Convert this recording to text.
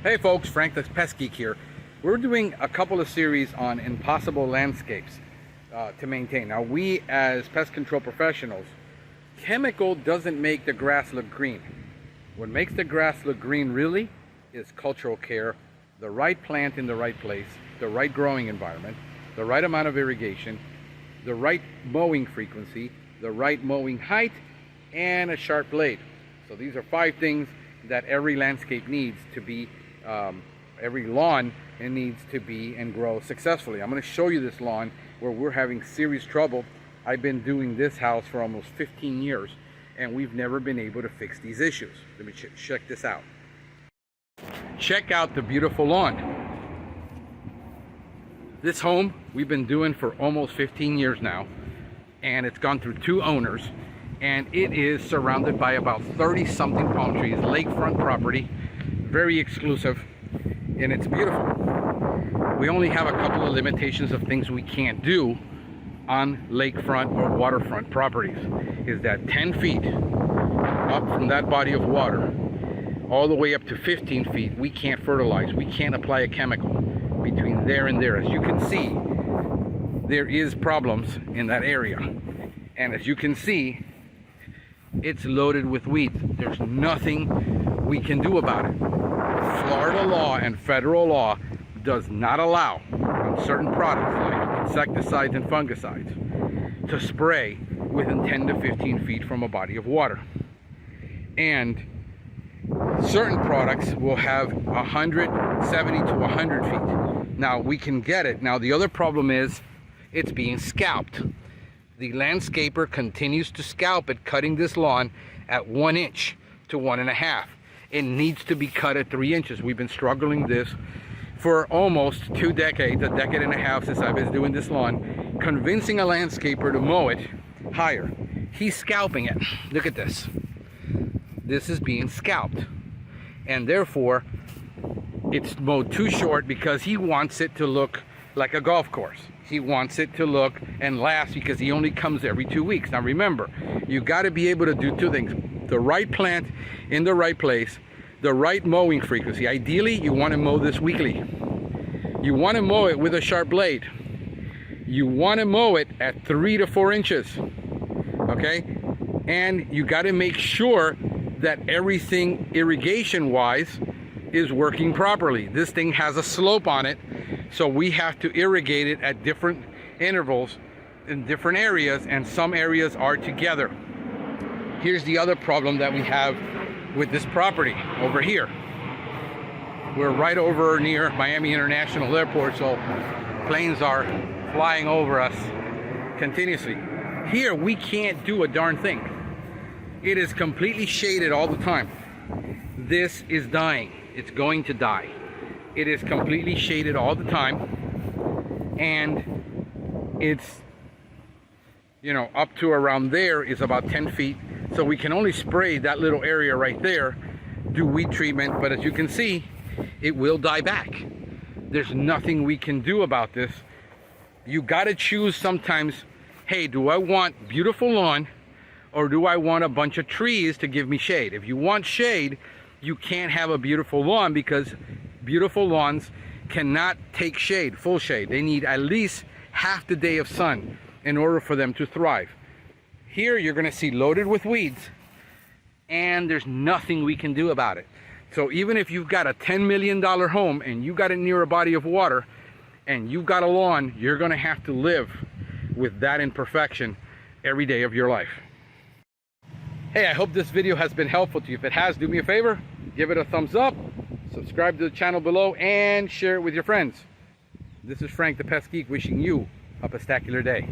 Hey folks, Frank the Pestgeek here. We're doing a couple of series on impossible landscapes to maintain. Now we as pest control professionals, chemical doesn't make the grass look green. What makes the grass look green really is cultural care, the right plant in the right place, the right growing environment, the right amount of irrigation, the right mowing frequency, the right mowing height, and a sharp blade. So these are 5 things that every landscape needs to be, every lawn needs to be and grow successfully. I'm going to show you this lawn where we're having serious trouble. I've been doing this house for almost 15 years and we've never been able to fix these issues. Let me check this out. Check out the beautiful lawn. This home we've been doing for almost 15 years now, and it's gone through 2 owners, and it is surrounded by about 30 something palm trees, lakefront property, very exclusive, and it's beautiful. We only have a couple of limitations of things we can't do on lakefront or waterfront properties. Is that 10 feet up from that body of water all the way up to 15 feet, we can't fertilize, we can't apply a chemical between there and there. As you can see, there is problems in that area, and as you can see, it's loaded with weeds. There's nothing we can do about it. Florida law and federal law does not allow on certain products like insecticides and fungicides to spray within 10 to 15 feet from a body of water. And certain products will have 170 to 100 feet. Now we can get it. Now the other problem is it's being scalped. The landscaper continues to scalp it, cutting this lawn at 1 inch to 1.5. It needs to be cut at 3 inches. We've been struggling this for almost 2 decades, a decade and a half since I've been doing this lawn, convincing a landscaper to mow it higher. He's scalping it. Look at this. This is being scalped, and therefore it's mowed too short because he wants it to look like a golf course. He wants it to look and last because he only comes every 2 weeks. Now remember, you got to be able to do 2 things: the right plant in the right place, the right mowing frequency. Ideally, you want to mow this weekly. You want to mow it with a sharp blade. You want to mow it at 3 to 4 inches, okay? And you got to make sure that everything irrigation wise is working properly. This thing has a slope on it, so we have to irrigate it at different intervals in different areas, and some areas are together. Here's the other problem that we have with this property over here. We're right over near Miami International Airport, so planes are flying over us continuously. Here we can't do a darn thing. It is completely shaded all the time. This is dying. It's going to die. It is completely shaded all the time, and it's, you know, up to around there is about 10 feet. So we can only spray that little area right there, do weed treatment, but as you can see, it will die back. There's nothing we can do about this. You gotta choose sometimes, hey, do I want beautiful lawn, or do I want a bunch of trees to give me shade? If you want shade, you can't have a beautiful lawn because beautiful lawns cannot take shade, full shade. They need at least half the day of sun in order for them to thrive. Here you're gonna see loaded with weeds, and there's nothing we can do about it. So even if you've got a $10 million home and you got it near a body of water and you've got a lawn, you're gonna have to live with that imperfection every day of your life. Hey, I hope this video has been helpful to you. If it has, do me a favor, give it a thumbs up, subscribe to the channel below, and share it with your friends. This is Frank the Pest Geek wishing you a pestacular day.